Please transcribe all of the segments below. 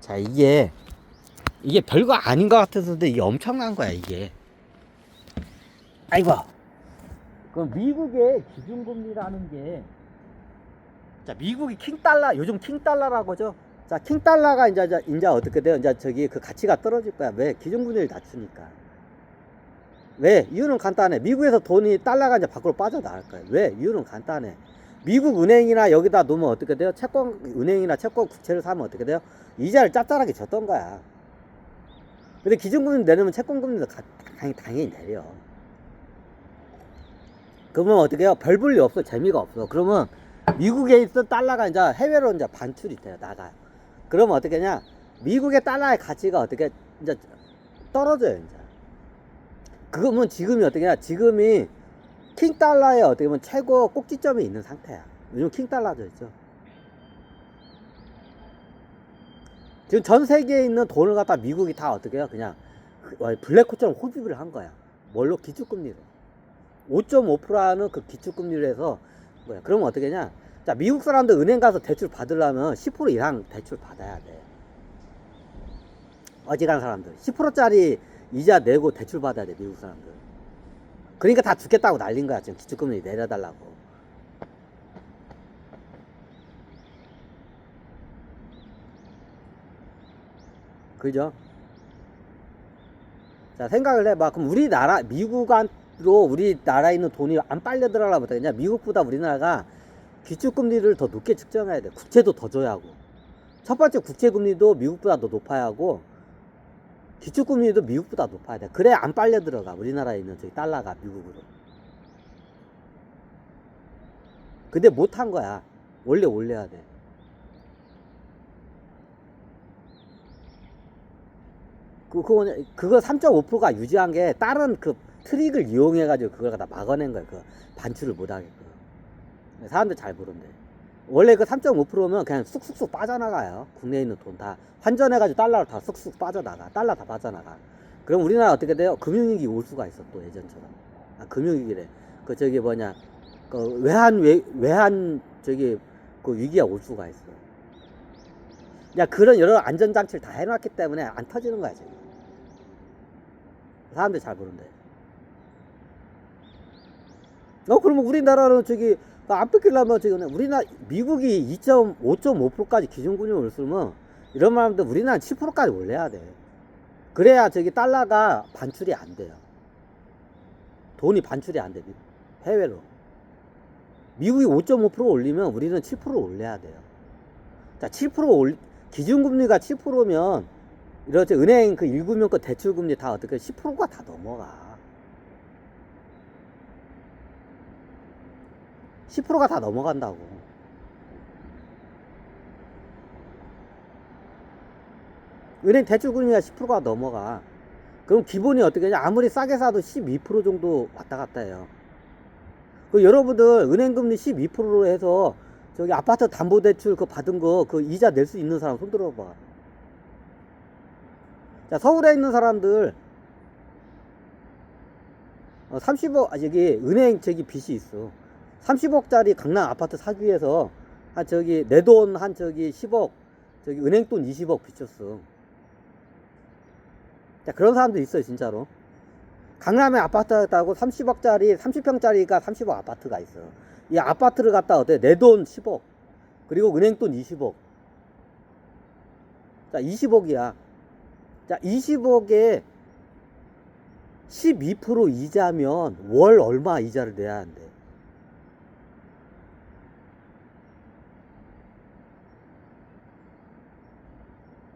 자, 이게 별거 아닌 것 같아서도 이게 엄청난 거야, 이게. 아이고. 그럼 미국의 기준금리라는 게, 자, 미국이 킹달러, 요즘 킹달러라고 하죠. 자, 킹달러가 이제 어떻게 돼요? 이제 저기 그 가치가 떨어질 거야. 왜? 기준금리를 낮추니까. 왜? 이유는 간단해. 미국에서 돈이 달러가 이제 밖으로 빠져나갈 거야. 왜? 이유는 간단해. 미국 은행이나 여기다 놓으면 어떻게 돼요? 채권 은행이나 채권 국채를 사면 어떻게 돼요? 이자를 짭짤하게 줬던 거야. 근데 기준금리 내리면 채권금리도 당연히 내려. 그러면 어떻게 해요? 별 볼 일 없어. 재미가 없어. 그러면 미국에 있던 달러가 이제 해외로 이제 반출이 돼요. 나가요. 그러면 어떻게 하냐? 미국의 달러의 가치가 어떻게 이제 떨어져요. 이제. 그러면 지금이 어떻게 하냐? 지금이 킹달러에 어떻게 보면 최고 꼭지점에 있는 상태야. 요즘 킹달러죠. 있죠. 지금 전 세계에 있는 돈을 갖다 미국이 다 어떻게 해요? 그냥 블랙홀처럼 홀입을 한 거야. 뭘로? 기축금리로. 5.5%라는 그 기축금리를 해서 뭐야? 그러면 어떻게 하냐? 자, 미국 사람들 은행 가서 대출 받으려면 10% 이상 대출 받아야 돼. 어지간한 사람들 10%짜리 이자 내고 대출 받아야 돼. 미국 사람들. 그러니까 다 죽겠다고 난린 거야. 지금 기축금리 내려달라고. 그죠? 자, 생각을 해봐. 그럼 우리나라, 미국으로 우리나라에 있는 돈이 안 빨려 들어가려면 어떡하냐? 미국보다 우리나라가 기축금리를 더 높게 측정해야 돼. 국채도 더 줘야 하고. 첫 번째 국채금리도 미국보다 더 높아야 하고, 기축금리도 미국보다 높아야 돼. 그래 안 빨려 들어가. 우리나라에 있는 저기 달러가 미국으로. 근데 못한 거야. 원래 올려야 돼. 그거 3.5%가 유지한 게 다른 그 트릭을 이용해가지고 그걸 갖다 막아낸 거야. 그 반출을 못하게끔. 사람들 잘 모른대. 원래 그 3.5%면 그냥 쑥쑥쑥 빠져나가요. 국내에 있는 돈 다 환전해가지고 달러로 다 쑥쑥 빠져나가. 달러 다 빠져나가. 그럼 우리나라 어떻게 돼요? 금융위기 올 수가 있어. 또 예전처럼. 아, 금융위기래. 그 저기 뭐냐. 그 외환 저기 그 위기가 올 수가 있어. 야, 그런 여러 안전장치를 다 해놨기 때문에 안 터지는 거야, 지금. 사람들이 잘 모른대. 그러면 우리나라는 저기, 안 뺏기려면 저기, 미국이 5.5%까지 기준금리 올수면, 이런 말 하면 우리나라는 7%까지 올려야 돼. 그래야 저기 달러가 반출이 안 돼요. 돈이 반출이 안 돼, 해외로. 미국이 5.5% 올리면 우리는 7% 올려야 돼요. 자, 7% 기준금리가 7%면, 이렇게 은행 그 1금융권 대출금리 다 어떻게 10%가 다 넘어가. 10%가 다 넘어간다고. 은행 대출금리가 10%가 넘어가. 그럼 기본이 어떻게 하냐? 아무리 싸게 사도 12% 정도 왔다 갔다 해요. 그 여러분들 은행금리 12%로 해서 저기 아파트 담보대출 그 받은 거 그 이자 낼 수 있는 사람 손 들어봐. 자, 서울에 있는 사람들 30억 여기 은행 저기 빚이 있어. 30억짜리 강남 아파트 사기 위해서 한 저기 내 돈 한 저기 10억 저기 은행 돈 20억 빚졌어. 자, 그런 사람도 있어요, 진짜로. 강남에 아파트다고 30억짜리 30평짜리가 30억 아파트가 있어. 이 아파트를 갖다 어때? 내 돈 10억 그리고 은행 돈 20억. 자, 20억이야. 자, 20억에 12% 이자면 월 얼마 이자를 내야 한대?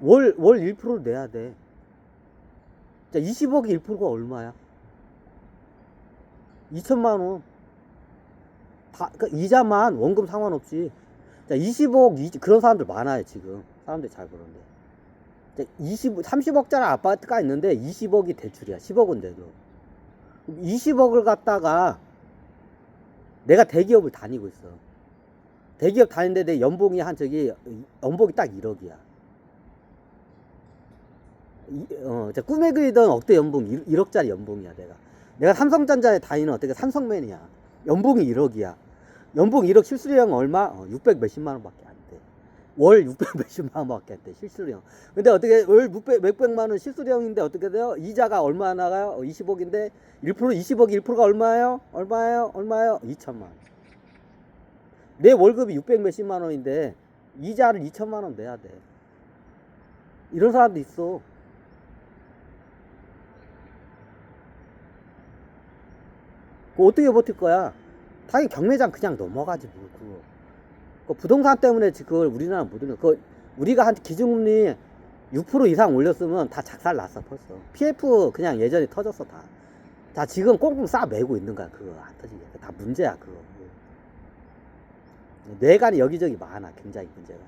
월 1%를 내야 돼. 자, 20억이 1%가 얼마야? 2천만 원. 그러니까 이자만 원금 상관없이. 자, 20억 그런 사람들 많아요, 지금. 사람들이 잘 그러는데. 30억짜리 아파트가 있는데 20억이 대출이야. 10억인데도. 20억을 갖다가 내가 대기업을 다니고 있어. 대기업 다니는데 내 연봉이 연봉이 딱 1억이야. 꿈에 그리던 억대 연봉 1억짜리 연봉이야. 내가 삼성전자에 다니는 어떻게 삼성맨이야. 연봉이 1억이야. 연봉 1억 실수령 얼마? 600 몇십만 원밖에 안 돼. 월 600 몇십만 원밖에 안 돼, 실수령. 근데 어떻게 월 몇백만 원 실수령인데 어떻게 돼요? 이자가 얼마 나가요? 20억인데 1% 20억이 1%가 얼마예요? 얼마예요? 2천만 원. 내 월급이 600 몇십만 원인데 이자를 2천만 원 내야 돼. 이런 사람도 있어. 그거 어떻게 버틸 거야? 당연히 경매장 그냥 넘어가지 뭐 그거. 그 부동산 때문에 그걸 우리나라 못 올려. 그 우리가 한 기준금리 6% 이상 올렸으면 다 작살 났어 벌써. PF 그냥 예전에 터졌어 다. 다 지금 꽁꽁 싸 매고 있는 거야 그거 안 터지게. 다 문제야 그거. 뇌관이 여기저기 많아 굉장히 문제가.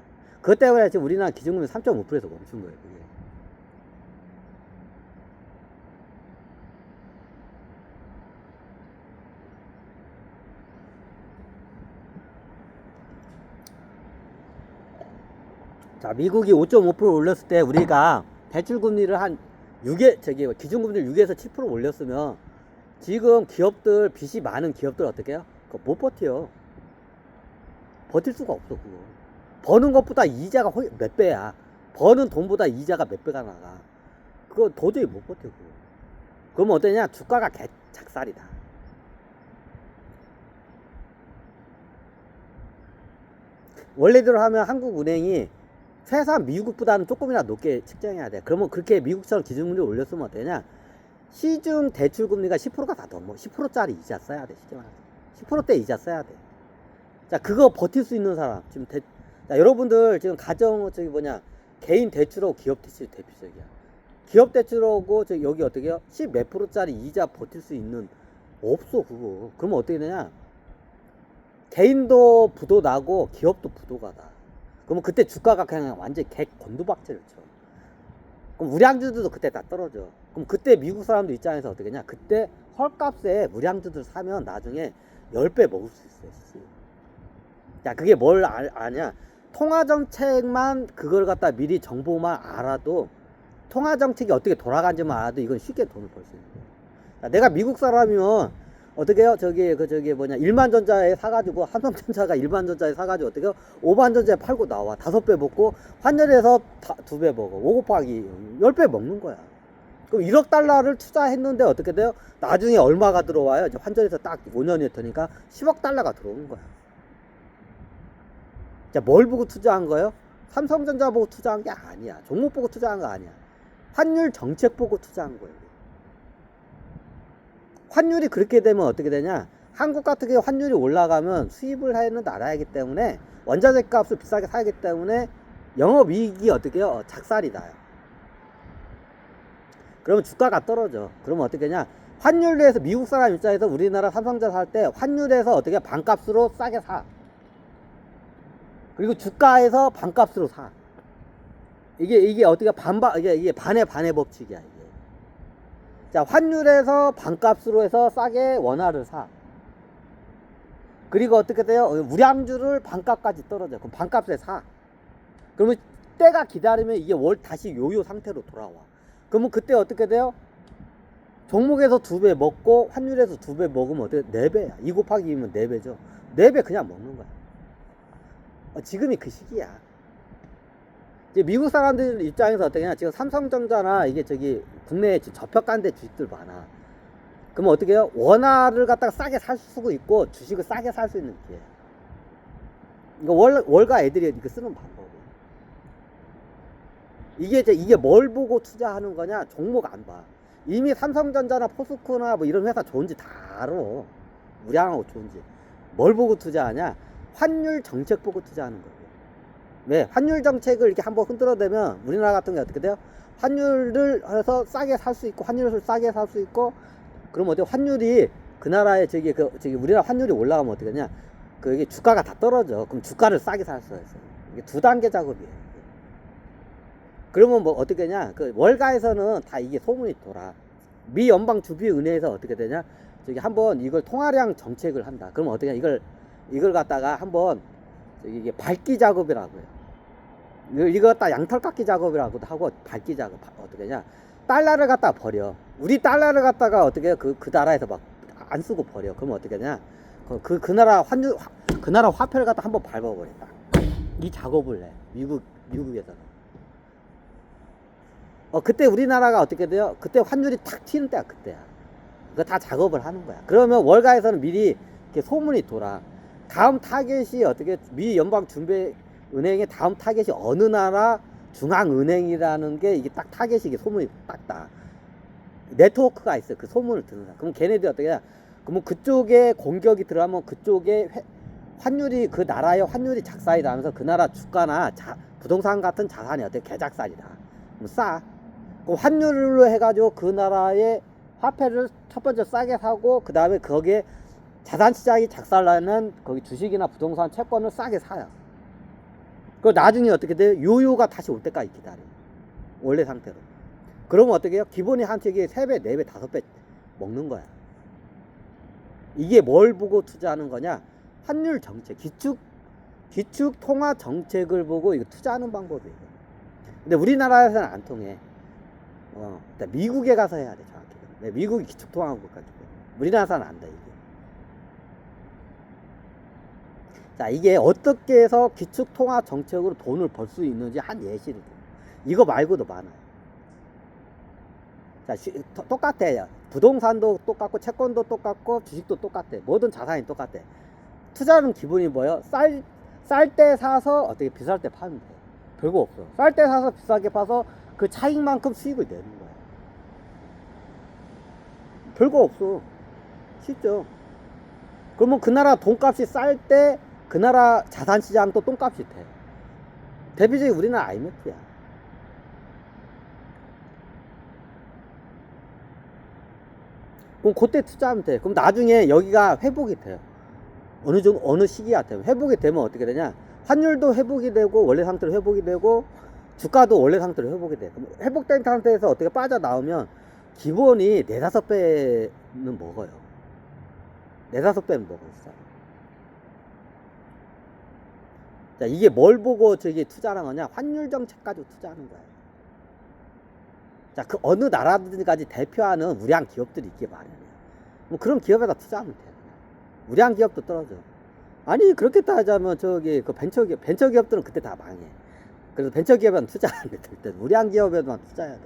그것 때문에 지금 우리나라 기준금리 3.5%에서 멈춘 거예요 그게. 자, 미국이 5.5% 올렸을 때 우리가 대출금리를 한 6에 저기 기준금리를 6에서 7% 올렸으면 지금 기업들 빚이 많은 기업들 어떻게 해요? 그거 못 버텨. 버틸 수가 없어 그거. 버는 것보다 이자가 몇 배야. 버는 돈보다 이자가 몇 배가 나가. 그거 도저히 못 버텨 그거. 그러면 어떠냐? 주가가 작살이다. 원래대로 하면 한국은행이 최소한 미국보다는 조금이라도 높게 측정해야 돼. 그러면 그렇게 미국처럼 기준금리를 올렸으면 어떠냐? 시중 대출금리가 10%가 다 넘어. 10%짜리 이자 써야 돼. 쉽게 말해서 10%대 이자 써야 돼. 자, 그거 버틸 수 있는 사람 지금 자, 여러분들 지금 가정 저기 뭐냐 개인 대출하고 기업 대출 대표적이야. 기업 대출하고 저기 여기 어떻게 해요? 10 몇 %짜리 이자 버틸 수 있는 없어 그거. 그러면 어떻게 되냐? 개인도 부도 나고 기업도 부도가 나. 그러면 그때 주가가 그냥 완전히 곤두박질을 쳐. 그럼 우량주들도 그때 다 떨어져. 그럼 그때 미국 사람들 입장에서 어떻게 냐? 그때 헐값에 우량주들 사면 나중에 10배 먹을 수 있어. 야, 그게 뭘 아냐? 통화정책만 그걸 갖다 미리 정보만 알아도 통화정책이 어떻게 돌아가는지만 알아도 이건 쉽게 돈을 벌 수 있는 거야. 야, 내가 미국 사람이면 어떻게 해요? 저기 뭐냐 일반전자에 사가지고 삼성전자가 일반전자에 사가지고 어떻게 해요? 오반전자에 팔고 나와 5배 먹고 환율에서 2배 먹어. 5 곱하기 10배 먹는 거야. 그럼 1억 달러를 투자했는데 어떻게 돼요? 나중에 얼마가 들어와요? 이제 환전에서 딱 5년이 되니까 10억 달러가 들어오는 거야. 자, 뭘 보고 투자한 거예요? 삼성전자 보고 투자한 게 아니야. 종목 보고 투자한 거 아니야. 환율 정책 보고 투자한 거예요. 환율이 그렇게 되면 어떻게 되냐? 한국 같은 경우 환율이 올라가면 수입을 하는 나라이기 때문에 원자재 값을 비싸게 사기 때문에 영업이익이 어떻게 해요? 작살이 나요. 그러면 주가가 떨어져. 그러면 어떻게 되냐? 환율에서 미국 사람 입장에서 우리나라 삼성전자 살 때 환율에서 어떻게 반값으로 싸게 사. 그리고 주가에서 반값으로 사. 이게 어떻게 이게 반의 법칙이야, 이게. 자, 환율에서 반값으로 해서 싸게 원화를 사. 그리고 어떻게 돼요? 우량주를 반값까지 떨어져. 그럼 반값에 사. 그러면 때가 기다리면 이게 다시 요요 상태로 돌아와. 그러면 그때 어떻게 돼요? 종목에서 2배 먹고 환율에서 2배 먹으면 어떻게 4배야. 2 곱하기 2면 4배죠. 4배 그냥 먹는 거야. 지금이 그 시기야. 이제 미국 사람들 입장에서 어떻게 하냐? 지금 삼성전자나 이게 저기 국내에 저평가된 주식들 많아. 그러면 어떻게 해요? 원화를 갖다가 싸게 살 수도 있고 주식을 싸게 살 수 있는 기회. 이거 월가 애들이 이렇게 쓰는 방법이야. 이게 뭘 보고 투자하는 거냐? 종목 안 봐. 이미 삼성전자나 포스코나 뭐 이런 회사 좋은지 다 알아. 우량하고 좋은지. 뭘 보고 투자하냐? 환율 정책 보고 투자하는 거예요. 왜? 환율 정책을 이렇게 한번 흔들어대면 우리나라 같은 게 어떻게 돼요? 환율을 해서 싸게 살 수 있고 환율을 싸게 살 수 있고 그럼 어때? 환율이 그 나라의 저기 우리나라 환율이 올라가면 어떻게 되냐? 이게 주가가 다 떨어져. 그럼 주가를 싸게 살 수 있어. 이게 2단계 작업이에요. 그러면 뭐 어떻게 되냐? 그 월가에서는 다 이게 소문이 돌아. 미 연방 주비은행에서 어떻게 되냐? 저기 한번 이걸 통화량 정책을 한다. 그러면 어떻게 하냐? 이걸 갖다가 한번 이게 밝기 작업이라고 해요. 이거 갖다 양털 깎기 작업이라고도 하고 밝기 작업 어떻게 하냐? 달러를 갖다 버려. 우리 달러를 갖다가 어떻게 해요? 그 나라에서 막 안 쓰고 버려. 그러면 어떻게 하냐? 그 나라 환율 그 나라 화폐를 갖다 한번 밟아버린다. 이 작업을 해. 미국에서는. 그때 우리나라가 어떻게 돼요? 그때 환율이 탁 튀는 때야, 그때야. 그거 다 작업을 하는 거야. 그러면 월가에서는 미리 이렇게 소문이 돌아. 다음 타겟이 어떻게, 미 연방준비은행의 다음 타겟이 어느 나라 중앙은행이라는 게 이게 딱 타겟이 이게 소문이 딱 나. 네트워크가 있어. 그 소문을 듣는 사람. 그럼 걔네들이 어떻게 해? 그러면 그쪽에 공격이 들어가면 그쪽에 환율이, 그 나라의 환율이 작살이 나면서 그 나라 주가나 부동산 같은 자산이 어떻게 개작살이다. 그럼 싸. 그럼 환율로 해가지고 그 나라의 화폐를 첫 번째 싸게 사고, 그 다음에 거기에 자산시장이 작살나는 거기 주식이나 부동산 채권을 싸게 사요. 그 나중에 어떻게 돼요? 요요가 다시 올 때까지 기다려. 원래 상태로. 그러면 어떻게 해요? 기본이 한 책에 3배, 4배, 5배 먹는 거야. 이게 뭘 보고 투자하는 거냐? 환율 정책, 기축 통화 정책을 보고 이거 투자하는 방법이에요. 근데 우리나라에서는 안 통해. 미국에 가서 해야 돼, 정확히. 네, 미국이 기축 통화 국가기 때문에. 우리나라에서는 안 돼, 이게. 자, 이게 어떻게 해서 기축 통화 정책으로 돈을 벌 수 있는지 한 예시를 줘. 이거 말고도 많아요. 자, 똑같아요. 부동산도 똑같고, 채권도 똑같고, 주식도 똑같아. 모든 자산이 똑같아. 투자는 기본이 뭐예요? 쌀 때 사서 어떻게 비쌀 때 파면 돼. 별거 없어. 쌀 때 사서 비싸게 파서 그 차익만큼 수익을 내는 거야. 별거 없어. 쉽죠. 그러면 그 나라 돈값이 쌀 때 그 나라 자산시장도 똥값이 돼. 대표적인 우리나라 IMF야. 그럼 그때 투자하면 돼. 그럼 나중에 여기가 회복이 돼요. 어느 시기가 되면. 회복이 되면 어떻게 되냐? 환율도 회복이 되고, 원래 상태로 회복이 되고, 주가도 원래 상태로 회복이 돼. 그럼 회복된 상태에서 어떻게 빠져나오면 기본이 4~5배는 먹어요. 4~5배는 먹어요. 자, 이게 뭘 보고 저기 투자하는 거냐? 환율 정책 가지고 투자하는 거예요. 자, 그 어느 나라든지까지 대표하는 우량 기업들이 있기 마련이에요. 뭐 그런 기업에다 투자하면 돼요. 우량 기업도 떨어져. 아니, 그렇게 따지자면 저기 그 벤처 기업들은 그때 다 망해. 그래서 벤처 기업에는 투자 안 돼. 그때 우량 기업에만 투자해야 돼.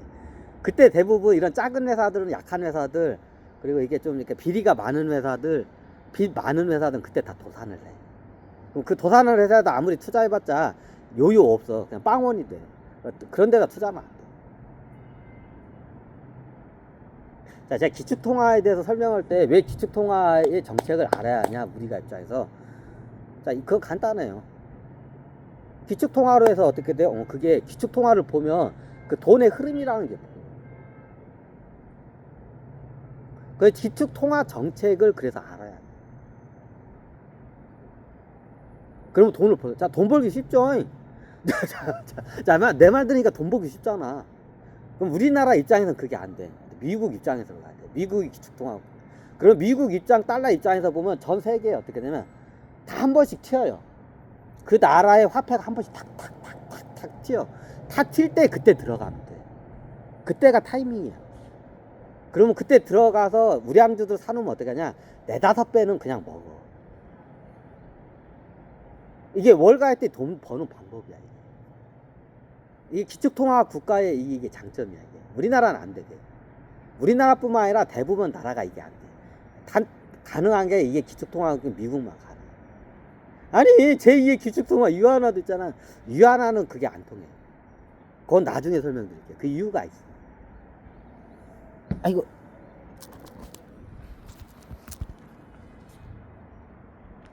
그때 대부분 이런 작은 회사들은, 약한 회사들, 그리고 이게 좀 이렇게 비리가 많은 회사들, 빚 많은 회사들은 그때 다 도산을 해. 그럼 그 도산을 해서 아무리 투자해봤자 요요 없어. 그냥 빵원이 돼. 그런 데다 투자하면 안 돼. 자, 제가 기축통화에 대해서 설명할 때 왜 기축통화의 정책을 알아야 하냐, 우리가 입장에서. 자, 그건 간단해요. 기축통화로 해서 어떻게 돼요? 그게 기축통화를 보면 그 돈의 흐름이라는 게 보여요. 그 기축통화 정책을 그래서 알아야 돼. 그러면 돈을 벌어. 자, 돈 벌기 쉽죠? 자, 내 말 들으니까 돈 벌기 쉽잖아. 그럼 우리나라 입장에서는 그게 안 돼. 미국 입장에서는 안 돼. 미국이 기축통화고. 그럼 미국 입장, 달러 입장에서 보면 전 세계에 어떻게 되면 다 한 번씩 튀어요. 그 나라의 화폐가 한 번씩 탁 튀어. 탁 튈 때 그때 들어가면 돼. 그때가 타이밍이야. 그러면 그때 들어가서 우량주들 사놓으면 어떻게 하냐? 4~5배는 그냥 먹어. 이게 월가할 때 돈 버는 방법이야. 이게 기축통화 국가의 이게 장점이야. 이게. 우리나라는 안 되게. 우리나라뿐만 아니라 대부분 나라가 이게 안 돼. 가능한 게 이게 기축통화 미국만 가능. 아니, 제2의 기축통화 유한화도 있잖아. 유한화는 그게 안 통해. 그건 나중에 설명드릴게요. 그 이유가 있어. 아이고.